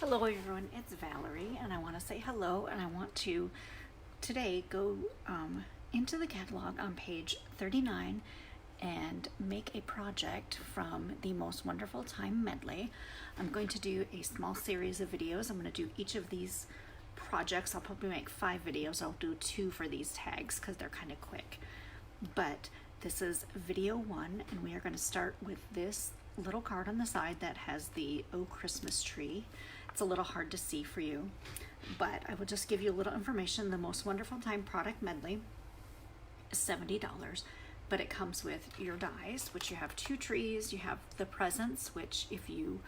Hello everyone, it's Valerie and I want to say hello, and I want to today go into the catalog on page 39 and make a project from the Most Wonderful Time medley. I'm going to do a small series of videos. I'm going to do each of these projects. I'll probably make 5 videos. I'll do 2 for these tags because they're kind of quick. But this is video 1 and we are going to start with this little card on the side that has the "Oh Christmas Tree." It's a little hard to see for you, but I will just give you a little information. The Most Wonderful Time product medley is $70, but it comes with your dies, which you have 2 trees. You have the presents, which if you,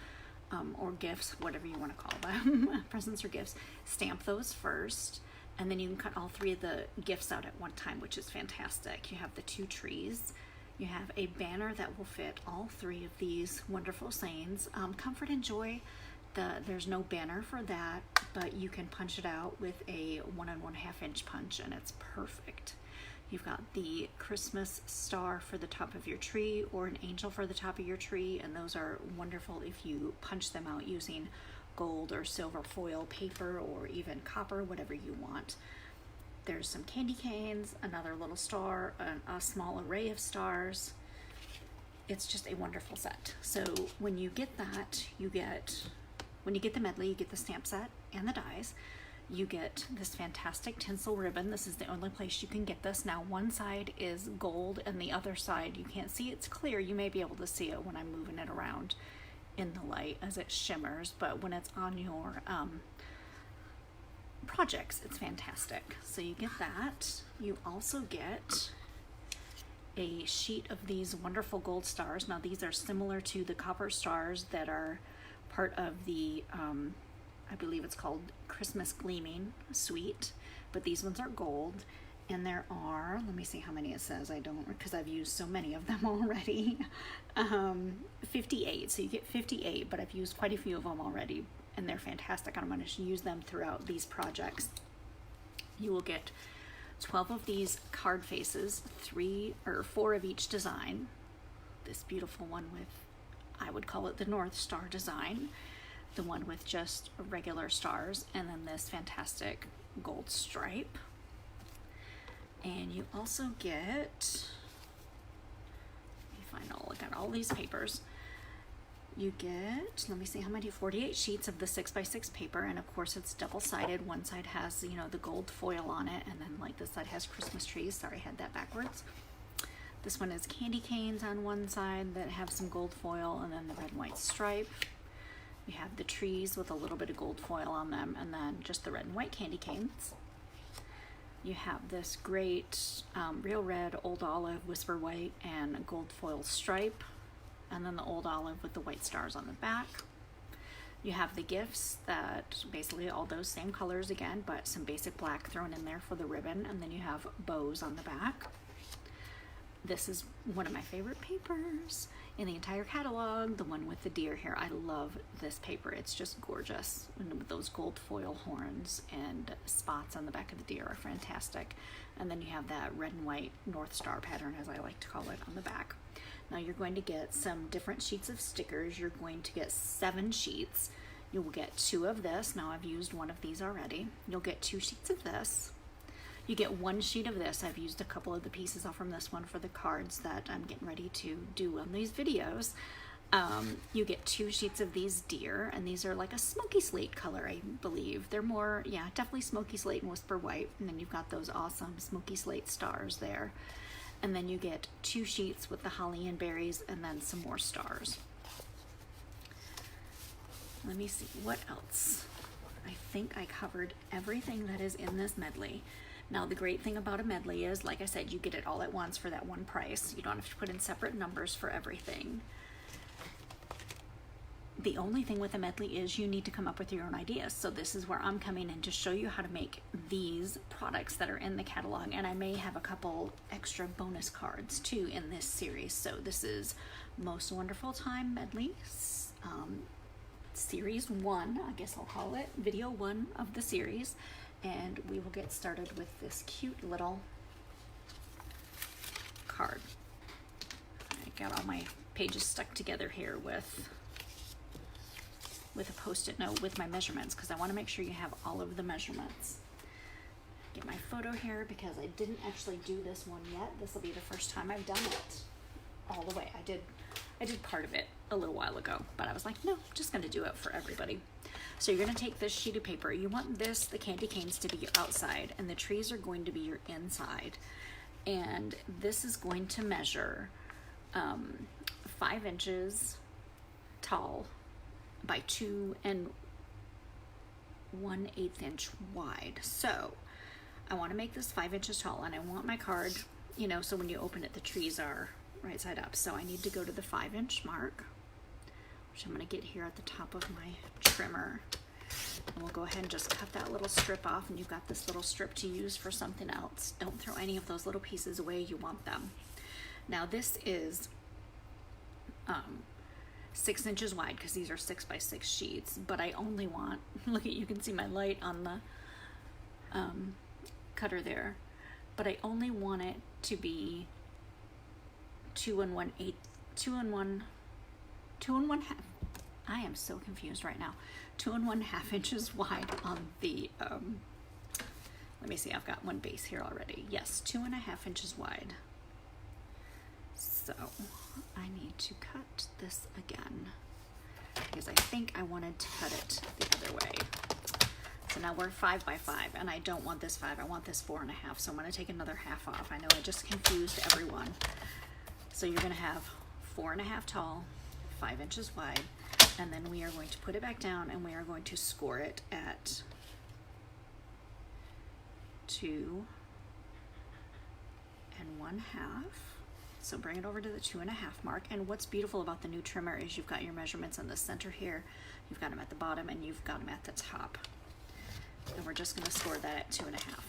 or gifts, whatever you want to call them, presents or gifts, stamp those first. And then you can cut all 3 of the gifts out at one time, which is fantastic. You have the 2 trees. You have a banner that will fit all 3 of these wonderful sayings. Comfort and joy. There's no banner for that, but you can punch it out with a 1 1/2 inch punch and it's perfect. You've got the Christmas star for the top of your tree or an angel for the top of your tree, and those are wonderful if you punch them out using gold or silver foil paper or even copper, whatever you want. There's some candy canes, another little star, a small array of stars. It's just a wonderful set. So when you get that, when you get the medley, you get the stamp set and the dies. You get this fantastic tinsel ribbon. This is the only place you can get this. Now one side is gold and the other side, you can't see, it's clear. You may be able to see it when I'm moving it around in the light as it shimmers, but when it's on your projects, it's fantastic. So you get that. You also get a sheet of these wonderful gold stars. Now these are similar to the copper stars that are part of the I believe it's called Christmas Gleaming Suite, but these ones are gold. And there are, let me see how many it says. I don't, because I've used so many of them already. 58, so you get 58, but I've used quite a few of them already and they're fantastic. I'm going to use them throughout these projects. You will get 12 of these card faces, 3 or 4 of each design. This beautiful one with, I would call it the North Star design, the one with just regular stars, and then this fantastic gold stripe. And you also get, let me find look at all these papers. You get, let me see how many, 48 sheets of the 6x6 paper, and of course it's double-sided. One side has, you know, the gold foil on it, and then like this side has Christmas trees. Sorry, I had that backwards. This one is candy canes on one side that have some gold foil, and then the red and white stripe. You have the trees with a little bit of gold foil on them, and then just the red and white candy canes. You have this great real red, old olive, whisper white, and gold foil stripe, and then the old olive with the white stars on the back. You have the gifts that basically all those same colors again, but some basic black thrown in there for the ribbon, and then you have bows on the back. This is one of my favorite papers in the entire catalog, the one with the deer here. I love this paper. It's just gorgeous. And with those gold foil horns and spots on the back of the deer are fantastic. And then you have that red and white North Star pattern, as I like to call it, on the back. Now you're going to get some different sheets of stickers. You're going to get 7 sheets. You will get 2 of this. Now I've used 1 of these already. You'll get 2 sheets of this. You get 1 sheet of this. I've used a couple of the pieces off from this one for the cards that I'm getting ready to do on these videos. You get 2 sheets of these deer, and these are like a smoky slate color, I believe. They're more, yeah, definitely smoky slate and whisper white. And then you've got those awesome smoky slate stars there. And then you get 2 sheets with the holly and berries, and then some more stars. Let me see, what else? I think I covered everything that is in this medley. Now the great thing about a medley is, like I said, you get it all at once for that one price. You don't have to put in separate numbers for everything. The only thing with a medley is you need to come up with your own ideas. So this is where I'm coming in to show you how to make these products that are in the catalog. And I may have a couple extra bonus cards too in this series. So this is Most Wonderful Time medley, series 1, I guess I'll call it, video 1 of the series. And we will get started with this cute little card. I got all my pages stuck together here with with a Post-it note with my measurements, because I want to make sure you have all of the measurements. Get my photo here because I didn't actually do this one yet. This will be the first time I've done it all the way. I did part of it a little while ago, but I was like, no, I'm just going to do it for everybody. So you're going to take this sheet of paper. You want this, the candy canes, to be your outside, and the trees are going to be your inside. And this is going to measure 5 inches tall by 2 1/8 inch wide. So I want to make this 5 inches tall, and I want my card, you know, so when you open it, the trees are right side up. So I need to go to the 5 inch mark, which I'm going to get here at the top of my trimmer. And we'll go ahead and just cut that little strip off, and you've got this little strip to use for something else. Don't throw any of those little pieces away. You want them. Now this is 6 inches wide because these are 6 by 6 sheets, but I only want, look at, you can see my light on the cutter there, but I only want it to be 2 1/8, 2 1/2. I am so confused right now. 2 1/2 inches wide on the, let me see, I've got one base here already. Yes, 2 1/2 inches wide. So I need to cut this again because I think I wanted to cut it the other way. So now we're 5 by 5, and I don't want this 5, I want this 4 1/2. So I'm going to take another half off. I know I just confused everyone. So you're going to have 4 1/2 tall, 5 inches wide, and then we are going to put it back down, and we are going to score it at 2 1/2. So bring it over to the 2 1/2 mark. And what's beautiful about the new trimmer is you've got your measurements in the center here, you've got them at the bottom, and you've got them at the top. And we're just going to score that at 2 1/2.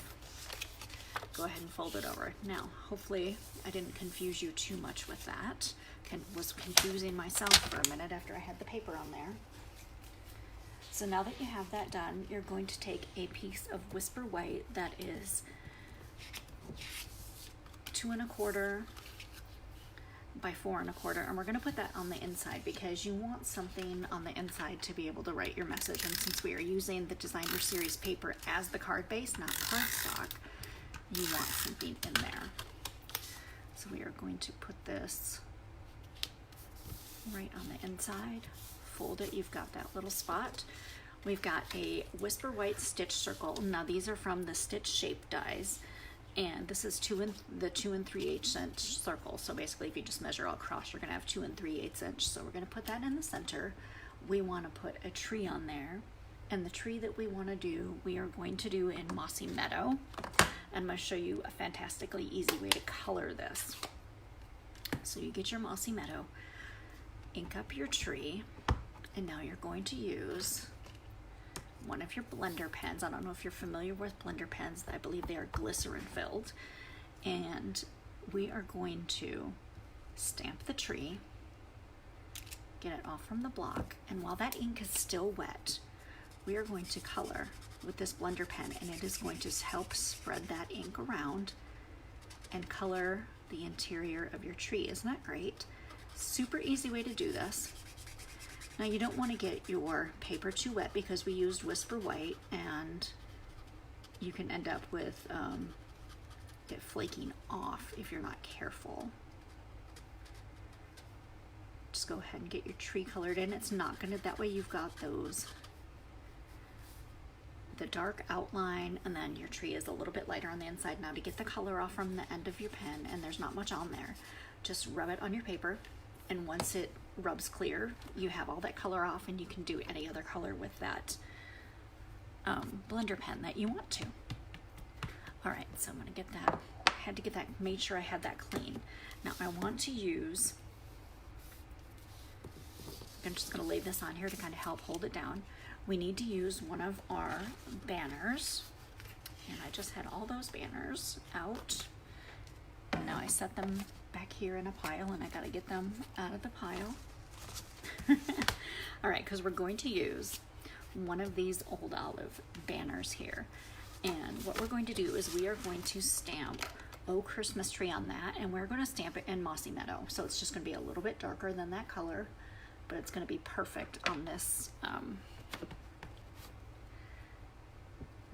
Go ahead and fold it over. Now, hopefully I didn't confuse you too much with that. Was confusing myself for a minute after I had the paper on there. So now that you have that done, you're going to take a piece of Whisper White that is 2 1/4 by 4 1/4, and we're going to put that on the inside because you want something on the inside to be able to write your message. And since we are using the Designer Series paper as the card base, not cardstock, you want something in there. So we are going to put this right on the inside, fold it, you've got that little spot. We've got a Whisper White stitch circle. Now these are from the Stitch Shape dies, and this is 2 3/8 inch circle. So basically if you just measure all across, you're gonna have 2 3/8 inch. So we're gonna put that in the center. We wanna put a tree on there, and the tree that we wanna do, we are going to do in Mossy Meadow. I'm gonna show you a fantastically easy way to color this. So you get your Mossy Meadow, ink up your tree, and now you're going to use one of your blender pens. I don't know if you're familiar with blender pens. I believe they are glycerin filled. And we are going to stamp the tree, get it off from the block, and while that ink is still wet, we are going to color with this blender pen, and it is going to help spread that ink around and color the interior of your tree. Isn't that great? Super easy way to do this. Now you don't want to get your paper too wet because we used Whisper White, and you can end up with it flaking off if you're not careful. Just go ahead and get your tree colored in. It's not gonna, that way you've got the dark outline, and then your tree is a little bit lighter on the inside. Now to get the color off from the end of your pen, and there's not much on there, just rub it on your paper, and once it rubs clear, you have all that color off, and you can do any other color with that blender pen that you want to. All right, so I'm gonna get that, had to get that, made sure I had that clean. Now I want to use, I'm just gonna lay this on here to kind of help hold it down. We need to use one of our banners, and I just had all those banners out. And now I set them back here in a pile, and I gotta get them out of the pile. All right, because we're going to use one of these Old Olive banners here. And what we're going to do is we are going to stamp Oh Christmas Tree on that, and we're going to stamp it in Mossy Meadow. So it's just going to be a little bit darker than that color but it's going to be perfect on this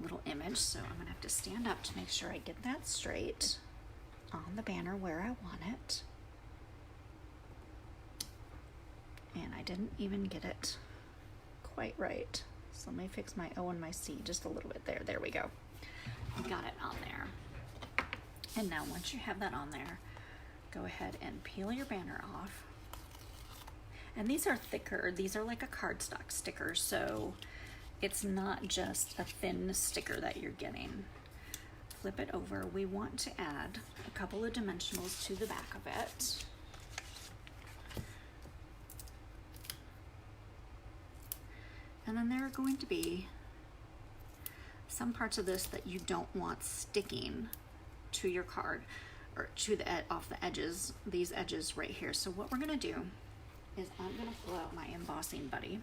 little image. So I'm going to have to stand up to make sure I get that straight on the banner where I want it. And I didn't even get it quite right. So let me fix my O and my C just a little bit there. There we go. Got it on there. And now once you have that on there, go ahead and peel your banner off. And these are thicker. These are like a cardstock sticker, so it's not just a thin sticker that you're getting. Flip it over. We want to add a couple of dimensionals to the back of it. And then there are going to be some parts of this that you don't want sticking to your card or to the off the edges, these edges right here. So what we're going to do is I'm going to pull out my embossing buddy,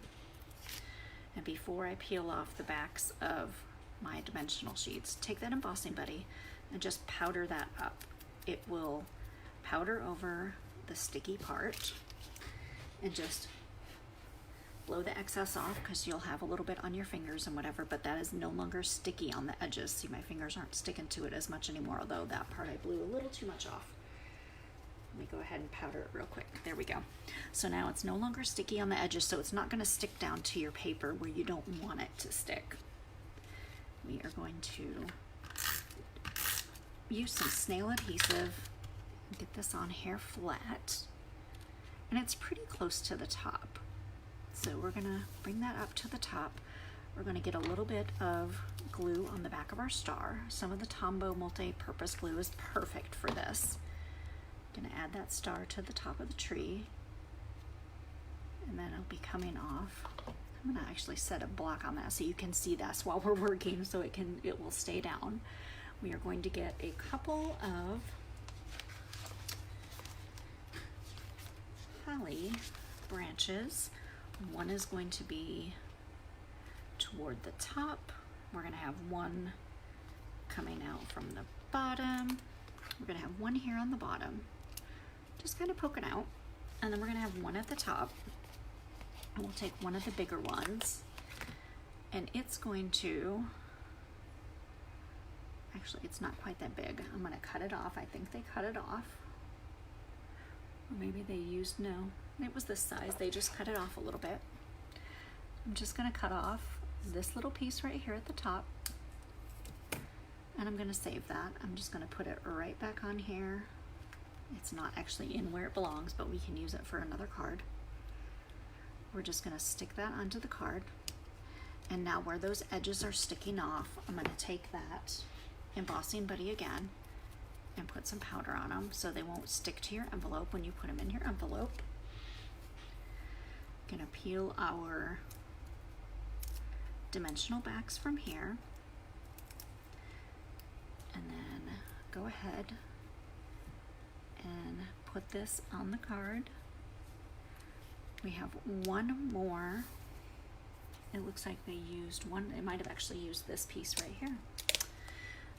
and before I peel off the backs of my dimensional sheets, take that embossing buddy and just powder that up. It will powder over the sticky part and just blow the excess off, because you'll have a little bit on your fingers and whatever, but that is no longer sticky on the edges. See, my fingers aren't sticking to it as much anymore, although that part I blew a little too much off. Let me go ahead and powder it real quick. There we go. So now it's no longer sticky on the edges, so it's not going to stick down to your paper where you don't want it to stick. We are going to use some snail adhesive and get this on here flat, and it's pretty close to the top. So we're gonna bring that up to the top. We're gonna get a little bit of glue on the back of our star. Some of the Tombow multi-purpose glue is perfect for this. I'm gonna add that star to the top of the tree, and then it'll be coming off. I'm gonna actually set a block on that so you can see this while we're working, so it will stay down. We are going to get a couple of holly branches. One is going to be toward the top. We're going to have one coming out from the bottom. We're going to have one here on the bottom, just kind of poking out. And then we're going to have one at the top. And we'll take one of the bigger ones, and it's going to, actually it's not quite that big. I'm going to cut it off. I think they cut it off. Or maybe they used, no, it was this size. They just cut it off a little bit. I'm just going to cut off this little piece right here at the top, and I'm going to save that. I'm just going to put it right back on here. It's not actually in where it belongs, but we can use it for another card. We're just going to stick that onto the card, and now where those edges are sticking off, I'm going to take that embossing buddy again and put some powder on them so they won't stick to your envelope when you put them in your envelope. I'm gonna peel our dimensional backs from here, and then go ahead and put this on the card. We have one more. It looks like they used one, they might have actually used this piece right here.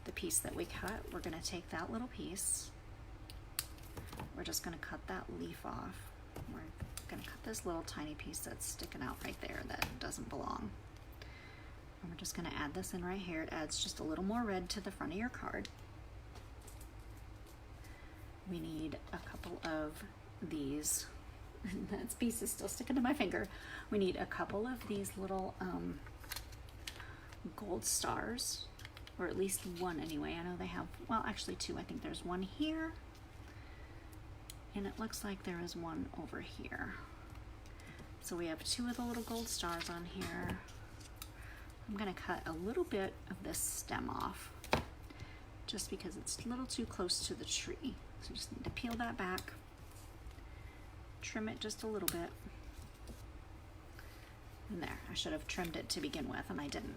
The piece that we cut, we're going to take that little piece, we're just going to cut that leaf off. We're going to cut this little tiny piece that's sticking out right there that doesn't belong, and we're just going to add this in right here. It adds just a little more red to the front of your card. We need a couple of these. That piece is still sticking to my finger. We need a couple of these little gold stars, or at least one anyway. I know they have, well, actually two. I think there's one here, and it looks like there is one over here. So we have two of the little gold stars on here. I'm gonna cut a little bit of this stem off just because it's a little too close to the tree. So just need to peel that back, trim it just a little bit. And there, I should have trimmed it to begin with, and I didn't.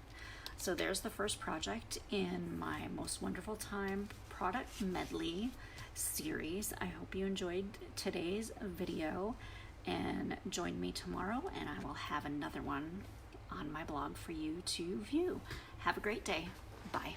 So there's the first project in my Most Wonderful Time product medley series. I hope you enjoyed today's video, and join me tomorrow, and I will have another one on my blog for you to view. Have a great day. Bye.